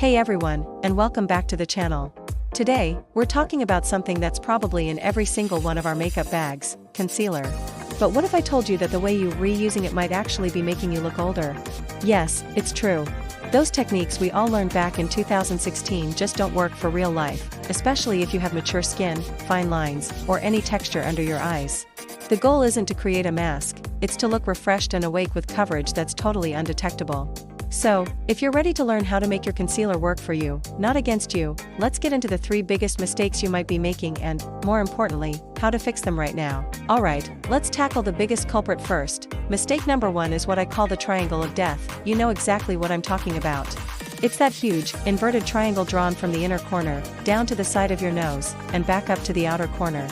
Hey everyone, and welcome back to the channel. Today, we're talking about something that's probably in every single one of our makeup bags, concealer. But what if I told you that the way you're reusing it might actually be making you look older? Yes, it's true. Those techniques we all learned back in 2016 just don't work for real life, especially if you have mature skin, fine lines, or any texture under your eyes. The goal isn't to create a mask, it's to look refreshed and awake with coverage that's totally undetectable. So, if you're ready to learn how to make your concealer work for you, not against you, let's get into the 3 biggest mistakes you might be making and, more importantly, how to fix them right now. Alright, let's tackle the biggest culprit first. Mistake number 1 is what I call the triangle of death. You know exactly what I'm talking about. It's that huge, inverted triangle drawn from the inner corner, down to the side of your nose, and back up to the outer corner.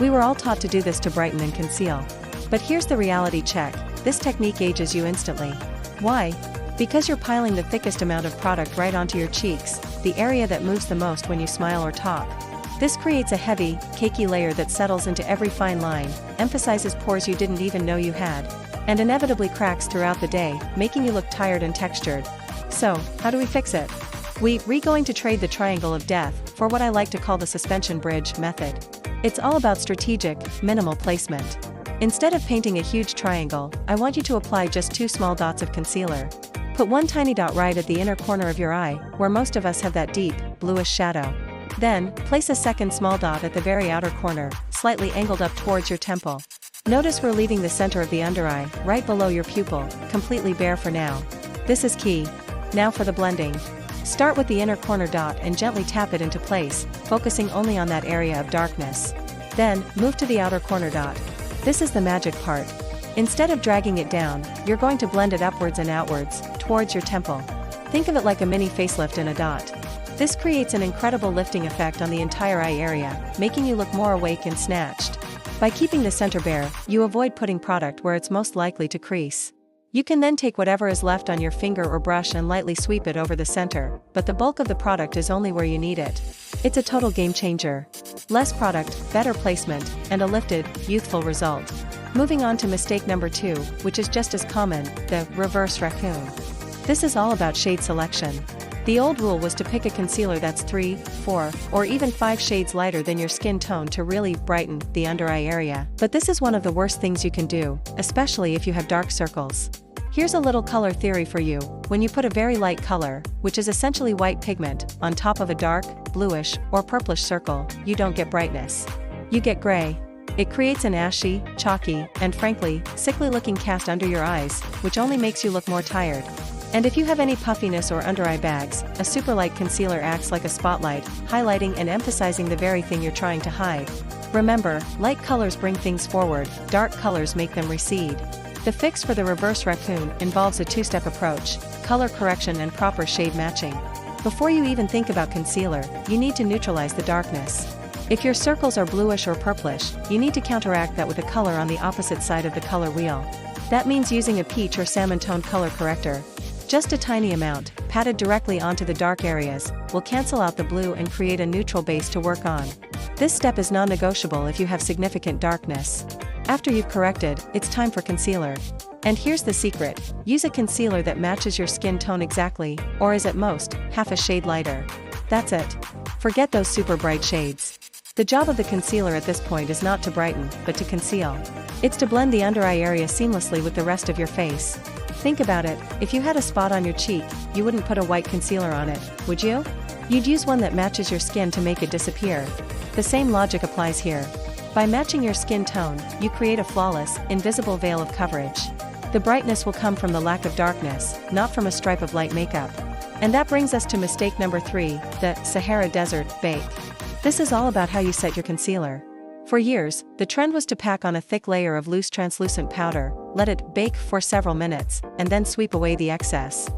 We were all taught to do this to brighten and conceal. But here's the reality check: this technique ages you instantly. Why? Because you're piling the thickest amount of product right onto your cheeks, the area that moves the most when you smile or talk. This creates a heavy, cakey layer that settles into every fine line, emphasizes pores you didn't even know you had, and inevitably cracks throughout the day, making you look tired and textured. So, how do we fix it? We're going to trade the triangle of death for what I like to call the suspension bridge method. It's all about strategic, minimal placement. Instead of painting a huge triangle, I want you to apply just 2 small dots of concealer. Put one tiny dot right at the inner corner of your eye, where most of us have that deep, bluish shadow. Then, place a second small dot at the very outer corner, slightly angled up towards your temple. Notice we're leaving the center of the under eye, right below your pupil, completely bare for now. This is key. Now for the blending. Start with the inner corner dot and gently tap it into place, focusing only on that area of darkness. Then, move to the outer corner dot. This is the magic part. Instead of dragging it down, you're going to blend it upwards and outwards, towards your temple. Think of it like a mini facelift in a dot. This creates an incredible lifting effect on the entire eye area, making you look more awake and snatched. By keeping the center bare, you avoid putting product where it's most likely to crease. You can then take whatever is left on your finger or brush and lightly sweep it over the center, but the bulk of the product is only where you need it. It's a total game changer. Less product, better placement, and a lifted, youthful result. Moving on to mistake number 2, which is just as common, the reverse raccoon. This is all about shade selection. The old rule was to pick a concealer that's 3, 4, or even 5 shades lighter than your skin tone to really brighten the under eye area. But this is one of the worst things you can do, especially if you have dark circles. Here's a little color theory for you. When you put a very light color, which is essentially white pigment, on top of a dark, bluish, or purplish circle, you don't get brightness. You get gray. It creates an ashy, chalky, and frankly, sickly-looking cast under your eyes, which only makes you look more tired. And if you have any puffiness or under-eye bags, a super light concealer acts like a spotlight, highlighting and emphasizing the very thing you're trying to hide. Remember, light colors bring things forward, dark colors make them recede. The fix for the reverse raccoon involves a 2-step approach: color correction and proper shade matching. Before you even think about concealer, you need to neutralize the darkness. If your circles are bluish or purplish, you need to counteract that with a color on the opposite side of the color wheel. That means using a peach or salmon toned color corrector. Just a tiny amount, patted directly onto the dark areas, will cancel out the blue and create a neutral base to work on. This step is non-negotiable if you have significant darkness. After you've corrected, it's time for concealer. And here's the secret: use a concealer that matches your skin tone exactly, or is at most, half a shade lighter. That's it. Forget those super bright shades. The job of the concealer at this point is not to brighten, but to conceal. It's to blend the under eye area seamlessly with the rest of your face. Think about it: if you had a spot on your cheek, you wouldn't put a white concealer on it, would you? You'd use one that matches your skin to make it disappear. The same logic applies here. By matching your skin tone, you create a flawless, invisible veil of coverage. The brightness will come from the lack of darkness, not from a stripe of light makeup. And that brings us to mistake number 3, the Sahara Desert bake. This is all about how you set your concealer. For years, the trend was to pack on a thick layer of loose translucent powder, let it bake for several minutes, and then sweep away the excess.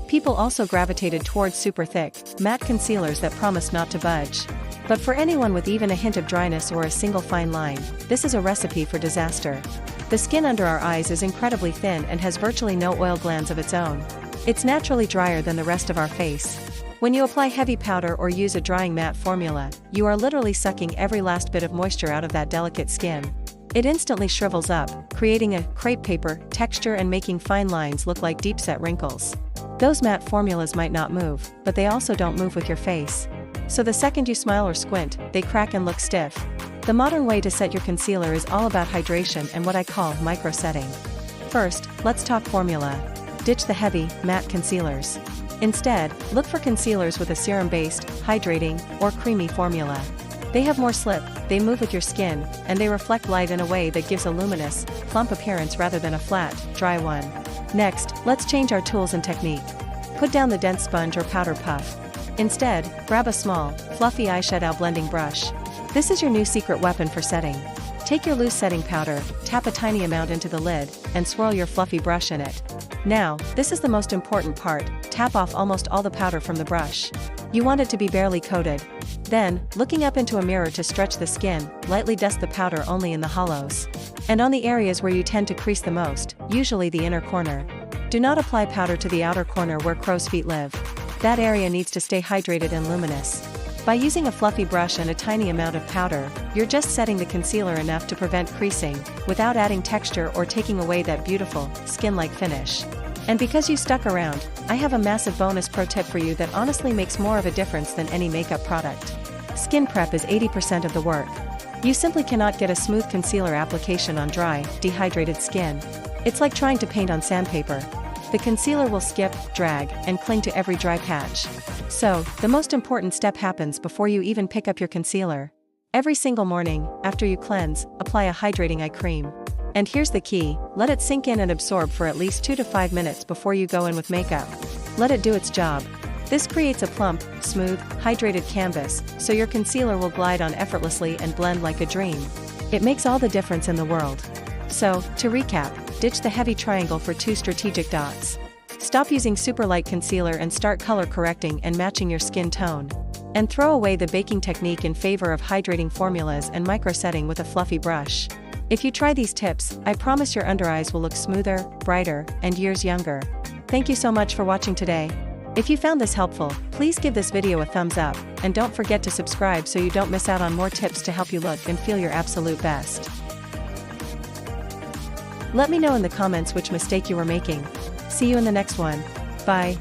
People also gravitated towards super thick, matte concealers that promised not to budge. But for anyone with even a hint of dryness or a single fine line, this is a recipe for disaster. The skin under our eyes is incredibly thin and has virtually no oil glands of its own. It's naturally drier than the rest of our face. When you apply heavy powder or use a drying matte formula, you are literally sucking every last bit of moisture out of that delicate skin. It instantly shrivels up, creating a crepe paper texture and making fine lines look like deep-set wrinkles. Those matte formulas might not move, but they also don't move with your face. So the second you smile or squint, they crack and look stiff. The modern way to set your concealer is all about hydration and what I call micro-setting. First, let's talk formula. Ditch the heavy, matte concealers. Instead, look for concealers with a serum-based, hydrating, or creamy formula. They have more slip, they move with your skin, and they reflect light in a way that gives a luminous, plump appearance rather than a flat, dry one. Next, let's change our tools and technique. Put down the dense sponge or powder puff. Instead, grab a small, fluffy eyeshadow blending brush. This is your new secret weapon for setting. Take your loose setting powder, tap a tiny amount into the lid, and swirl your fluffy brush in it. Now, this is the most important part, tap off almost all the powder from the brush. You want it to be barely coated. Then, looking up into a mirror to stretch the skin, lightly dust the powder only in the hollows. And on the areas where you tend to crease the most, usually the inner corner. Do not apply powder to the outer corner where crow's feet live. That area needs to stay hydrated and luminous. By using a fluffy brush and a tiny amount of powder, you're just setting the concealer enough to prevent creasing, without adding texture or taking away that beautiful, skin-like finish. And because you stuck around, I have a massive bonus pro tip for you that honestly makes more of a difference than any makeup product. Skin prep is 80% of the work. You simply cannot get a smooth concealer application on dry, dehydrated skin. It's like trying to paint on sandpaper. The concealer will skip, drag, and cling to every dry patch. So, the most important step happens before you even pick up your concealer. Every single morning, after you cleanse, apply a hydrating eye cream. And here's the key, let it sink in and absorb for at least 2 to 5 minutes before you go in with makeup. Let it do its job. This creates a plump, smooth, hydrated canvas, so your concealer will glide on effortlessly and blend like a dream. It makes all the difference in the world. So, to recap, ditch the heavy triangle for 2 strategic dots. Stop using super light concealer and start color correcting and matching your skin tone. And throw away the baking technique in favor of hydrating formulas and micro-setting with a fluffy brush. If you try these tips, I promise your under eyes will look smoother, brighter, and years younger. Thank you so much for watching today. If you found this helpful, please give this video a thumbs up, and don't forget to subscribe so you don't miss out on more tips to help you look and feel your absolute best. Let me know in the comments which mistake you were making. See you in the next one. Bye.